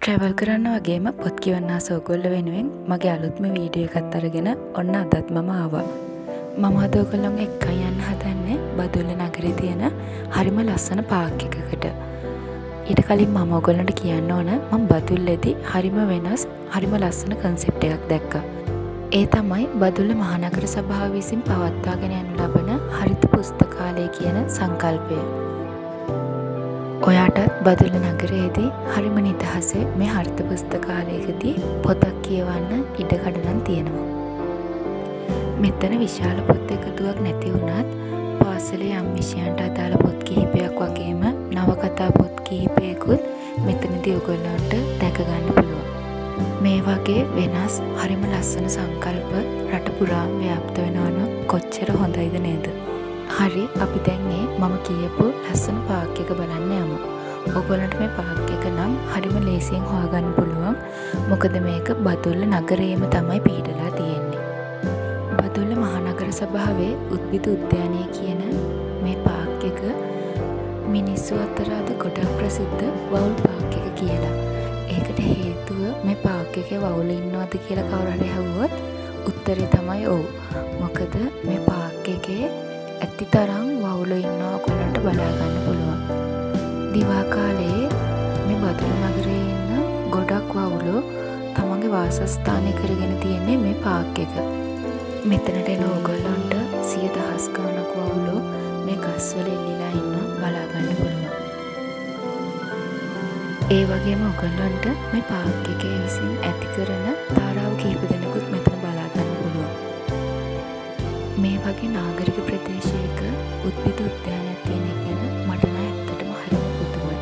Travel කරන්න වගේම පොත් කියවන්න ආස ඔයගොල්ලෝ වෙනුවෙන් මගේ අලුත්ම වීඩියෝ එකක් අරගෙන ඔන්න අදත් මම ආවා. මම අද ඔයගොල්ලෝන්ගේ එක්කන් යන්න හදන්නේ බදුල්ල නගරේ තියෙන හරිම ලස්සන පාර්ක් එකකට. ඊට කලින් මම ඔයගොල්ලන්ට කියන්න ඕන මම බදුල්ලේදී හරිම වෙනස් හරිම ලස්සන කන්සෙප්ට් එකක් දැක්කා. ඒ තමයි බදුල්ල මහනගර සභාව විසින් පවත්වාගෙන යනු ලබන හරිත පුස්තකාලය කියන සංකල්පය. ඔයාටත් බදුල්ල නගරයේදී හරිම නිදහසේ මේ හරිත පුස්තකාලයකදී පොතක් කියවන්න ඉඩකඩ නම් තියෙනවා. මෙතන විශාල පොත් එකතුවක් නැති වුණත් පාසලේ යම් විෂයන්ට අදාළ පොත් කිහිපයක් වගේම නවකතා පොත් කිහිපයකුත් මෙතනදී ඔයගොල්ලන්ට දැක ගන්න පුළුවන්. මේ වගේ වෙනස් හරිම ලස්සන සංකල්ප රට පුරාම ව්‍යාප්ත වෙනවා නම් කොච්චර හොඳයිද නේද? හරි, අපි දැන් මම කියපු ලස්සන පාර්ක් එක බලන්න යමු. ඔයගොල්ලන්ට මේ පාර්ක් එක නම් හරිම ලේසියෙන් හොයාගන්න පුළුවන්. මොකද මේක බදුල්ල නගරයේම තමයි පිහිටලා තියෙන්නේ. බදුල්ල මහනගර සභාවේ උද්භිද උද්‍යානය කියන මේ පාර්ක් එක මිනිස්සු අතර අද ගොඩක් ප්‍රසිද්ධ වවුල් පාර්ක් එක කියලා. ඒකට හේතුව මේ පාර්ක් එකේ වවුල ඉන්නවද කියලා කවුරු හරි අහුවොත් උත්තරේ තමයි ඔව්. මොකද මේ පාර්ක් එකේ ඇති තරම් වවුලෝ ඉන්නවා ඔයගොල්ලන්ට බලා ගන්න පුළුවන්. දිවා කාලේ මේ බදුල්ල නගරයේ ඉන්න ගොඩක් වවුලෝ තමන්ගේ වාසස්ථානය කරගෙන තියෙන්නේ මේ පාර්ක් එක. මෙතනට එන ඔයගොල්ලන්ට 100,000 ගණනක් වවුලෝ මේ ගස්වල එල්ලිලා ඉන්න බලා ගන්න පුළුවන්. ඒ වගේම ඔයගොල්ලන්ට මේ පාර්ක් එකේ විසින් ඇති කරන තාරාව කීප දෙනෙකුත් මෙතන බලා ගන්න පුළුවන්. මේ වගේ නාගරික ප්‍රදේශයක උද්භිද උද්‍යානයක් තියෙන එක ගැන මට නම් ඇත්තටම හරිම පුදුමයි.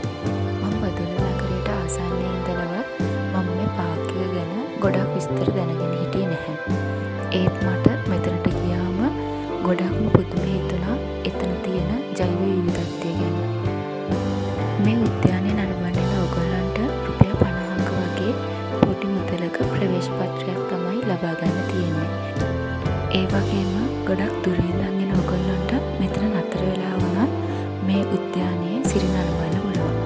මම බදුල්ල නගරයට ආසන්නයේ ඉඳලවත් මම මේ පාර්ක් එක ගැන ගොඩක් විස්තර දැනගෙන හිටියේ නැහැ. ඒත් මට මෙතනට ගියාම ගොඩක්ම පුදුම හිතුණා එතන තියෙන ජෛව විවිධත්වය ගැන. මේ උද්‍යානය නරඹන්න ඔයගොල්ලන්ට රුපියල් 50ක වගේ පොඩි මුදලක ප්‍රවේශ පත්‍රයක් තමයි ලබා ගන්න තියෙන්නේ. ඒ වගේම ගොඩක් දුරින් ඉඳන් එන ඔයගොල්ලන්ට මෙතන නතර වෙලා වුණත් මේ උද්‍යානයේ සිරි නරඹන්න පුළුවන්.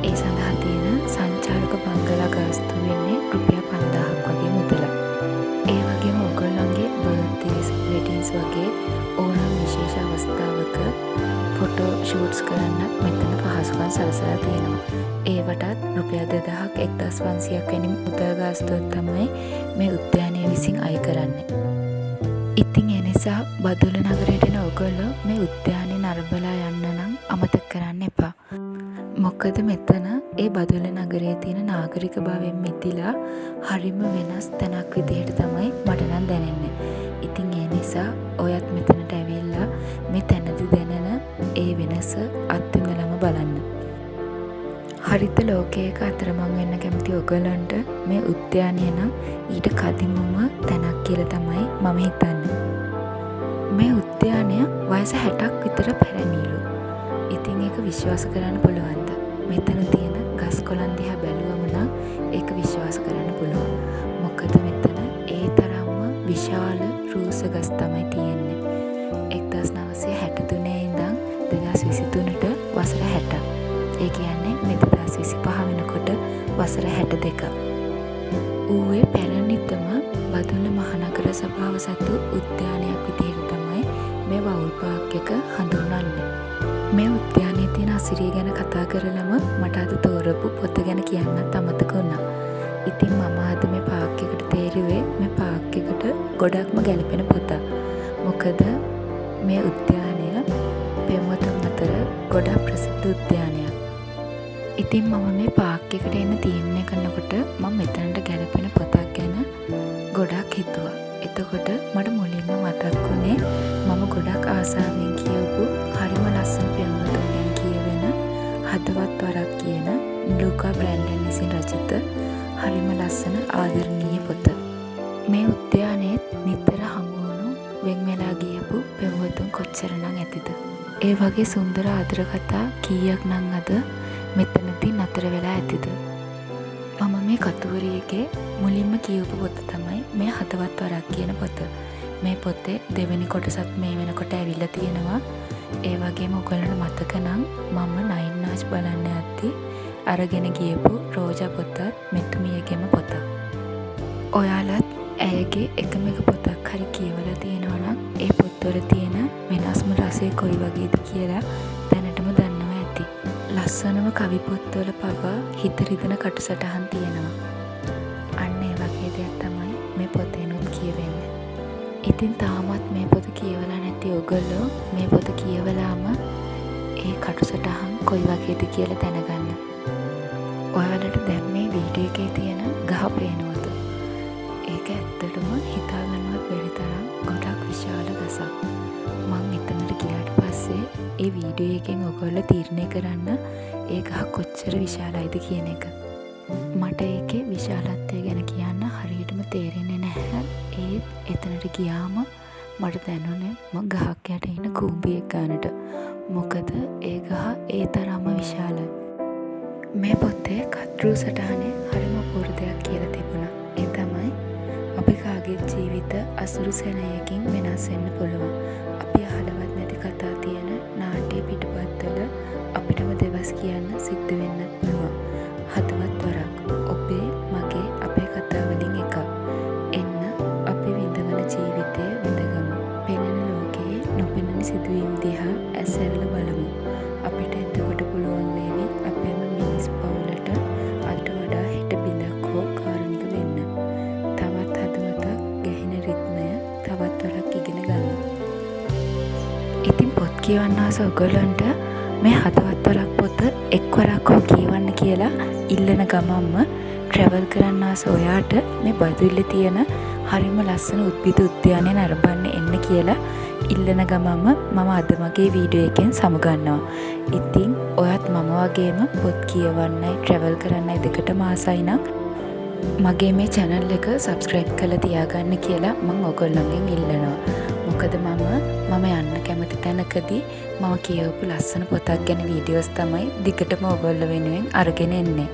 ඒ සඳහා තියෙන සංචාරක බංගලා ගාස්තු වෙන්නේ රුපියල් 5000ක් වගේ මුදලක්. ඒ වගේම ඔයගොල්ලන්ගේ බර්ත්ඩේස්, වෙඩින්ස් වගේ ඕනම විශේෂ අවස්ථාවක ෆොටෝ ෂූට්ස් කරන්නත් මෙතන පහසුකම් සලසලා තියෙනවා. ඒවටත් රුපියල් 2000ක් 1500ක් වැනි මුදල් ගාස්තුවක් තමයි මේ උද්‍යානය විසින් අය කරන්නේ. ඉතින් ඒ නිසා බදුල්ල නගරයට එන ඔයගොල්ලෝ මේ උද්‍යානය නරඹලා යන්න නම් අමතක කරන්න එපා. මොකද මෙතන ඒ බදුල්ල නගරයේ තියෙන නාගරික භාවයෙන් මිදිලා හරිම වෙනස් තැනක් විදිහට තමයි මට නම් දැනෙන්නේ. ඉතින් ඒ නිසා ඔයත් මෙතනට ඇවිල්ලා මේ තැනදී දැනෙන ඒ වෙනස අත්විඳලම බලන්න. හරිත ලෝකයක අතරමං වෙන්න කැමති ඔයගොල්ලන්ට මේ උද්‍යානය නම් ඊට කදිමම තැනක් කියලා තමයි මම හිතන්නේ. මේ උද්‍යානය වයස 60ක් විතර පැරණිලු. ඉතින් ඒක විශ්වාස කරන්න පුළුවන්ද? මෙතන තියෙන ගස් කොළන් දිහා බැලුවම නම් ඒක විශ්වාස කරන්න පුළුවන්. මොකද මෙතන ඒ තරම්ම විශාල රූස ගස් තමයි තියෙන්නේ. 1963 ඉඳන් 2023ට වසර 60. ඒ කියන්නේ මේ 2025 වෙනකොට වසර 62. ඌවේ පැරණිතම බදුල්ල මහනගර සභාව සතු උද්‍යානයක් විදිහට තමයි මේ වවුල් පාර්ක් එක හඳුන්වන්නේ. මේ උද්‍යානයේ තියෙන අසිරිය ගැන කතා කරලම මට අද තෝරපු පොත ගැන කියන්නත් අමතක වුණා. ඉතින් මම අද මේ පාර්ක් එකට තේරුවේ මේ පාර්ක් එකට ගොඩක්ම ගැලපෙන පොතක්. මොකද මේ උද්‍යානය පෙම්වතුන් අතර ගොඩක් ප්‍රසිද්ධ උද්‍යානයක්. ඉතින් මම මේ පාර්ක් එකට එන්න තීරණය කරනකොට මම මෙතනට ගැලපෙන පොතක් ගැන ගොඩක් හිතුවා. එතකොට මට මුලින්ම මතක් වුණේ මම ගොඩක් ආසාවෙන් කියවපු හරිම ලස්සන පෙම්වතුන් ගැන කියවෙන හදවත් වරක් කියන ලූකා බ්‍රැන්ඩන් විසින් රචිත හරිම ලස්සන ආදරණීය පොත. මේ උද්‍යානයේ නිතර හමු වුණු වෙන් වෙලා ගියපු පෙම්වතුන් කොච්චරනම් ඇතිද? ඒ වගේ සුන්දර ආදර කතා කීයක් නම් අද මෙතනදී නතර වෙලා ඇතිද? මම මේ කතුවරියගේ මුලින්ම කියවපු පොත තමයි මේ හදවත් වරක් කියන පොත. මේ පොතේ දෙවෙනි කොටසත් මේ වෙනකොට ඇවිල්ලා තියෙනවා. ඒ වගේම ඔයගොල්ලන්ට මතක නම් මම 9 ආච් බලන්න යද්දි අරගෙන ගියපු රෝජා පොතත් මෙතුමියගේම පොතක්. ඔයාලත් ඇයගේ එකම එක පොතක් හරි කියවලා තියෙනවා නම් ඒ පොත්වල තියෙන වෙනස්ම රසය කොයි වගේද කියලා දැනටම දන්නවා ඇති. ලස්සනම කවි පොත්වල පවා හිත රිදෙන කටුසටහන් තියෙනවා. අන්න ඒ වගේ දෙයක් තමයි මේ පොතේනොත් කියවෙන්නේ. ඉතින් තාමත් මේ පොත කියවලා නැති ඔයගොල්ලෝ මේ පොත කියවලාම ඒ කටුසටහන් කොයි වගේද කියලා දැනගන්න. ඔයාලට දැන් මේ වීඩියෝ එකේ තියෙන ගහ පේනවද? ඒක ඇත්තටම හිතාගන්නවත් බැරි තරම් ගොඩක් විශාල ගසක්. මං එතනට ගියාට පස්සේ ඒ වීඩියෝ එකෙන් ඔයගොල්ලෝ තීරණය කරන්න ඒ ගහ කොච්චර විශාලයිද කියන එක. මට ඒකේ විශාලත්වය ගැන කියන්න හරියටම තේරෙන්නේ නැහැ. ඒත් එතනට ගියාම මට දැනුනේ මං ගහක් යට ඉන්න කූඹියෙක් ගන්නට. මොකද ඒ ගහ ඒ තරම්ම විශාලයි. මේ පොතේ කතෘ සටහනේ හරිම අපූර්ව දෙයක් කියලා තිබුණා. ඒ තමයි අපි කාගේ ජීවිත අසුරු සෙනෙහකින් වෙනස් වෙන්න පුළුවන්. අපි අහලවත් නැති කතා තියෙන නාට්‍ය පිටපත්වල අපිටම දෙවස් කියන්න සිද්ධ වෙන්නත් පුළුවන්. හදවත් වරක් ඔබේ මගේ අපේ කතා වලින් එකක්. එන්න අපි විඳවන ජීවිතය විඳගමු. පෙනෙන ලෝකයේ නොපෙනෙන සිදුවීම් දිහා ඇස් ඇරලා බලමු. අපිට එතකොට පුළුවන් වේවි අපේම මිනිස් පවුලට අදට වඩා හිට බිඳක් හෝ කාරණික වෙන්න. තවත් හදවතක් ගැහෙන රිද්මය තවත් වරක් ඉගෙන ගන්න. ඉතින් පොත් කියවන්න ආස ඔයගොල්ලන්ට මේ හදවත් වරක් පොත එක්වරක් හෝ කියවන්න කියලා ඉල්ලන ගමන්ම ට්‍රැවල් කරන්න ආස ඔයාට මේ බදුල්ලේ තියෙන හරිම ලස්සන උද්භිද උද්‍යානය නරඹන්න එන්න කියලා ඉල්ලන ගමන්ම මම අද මගේ වීඩියෝ එකෙන් සමුගන්නවා. ඉතින් ඔයත් මම වගේම පොත් කියවන්නයි ට්‍රැවල් කරන්නයි දෙකටම ආසයි නම් මගේ මේ channel එක subscribe කරලා තියාගන්න කියලා මම ඔයගොල්ලන්ගෙන් ඉල්ලනවා. මොකද මම යන්න කැමති තැනකදී මම කියවපු ලස්සන පොතක් ගැන වීඩියෝස් තමයි දිගටම ඔයගොල්ලෝ වෙනුවෙන් අරගෙන එන්නේ.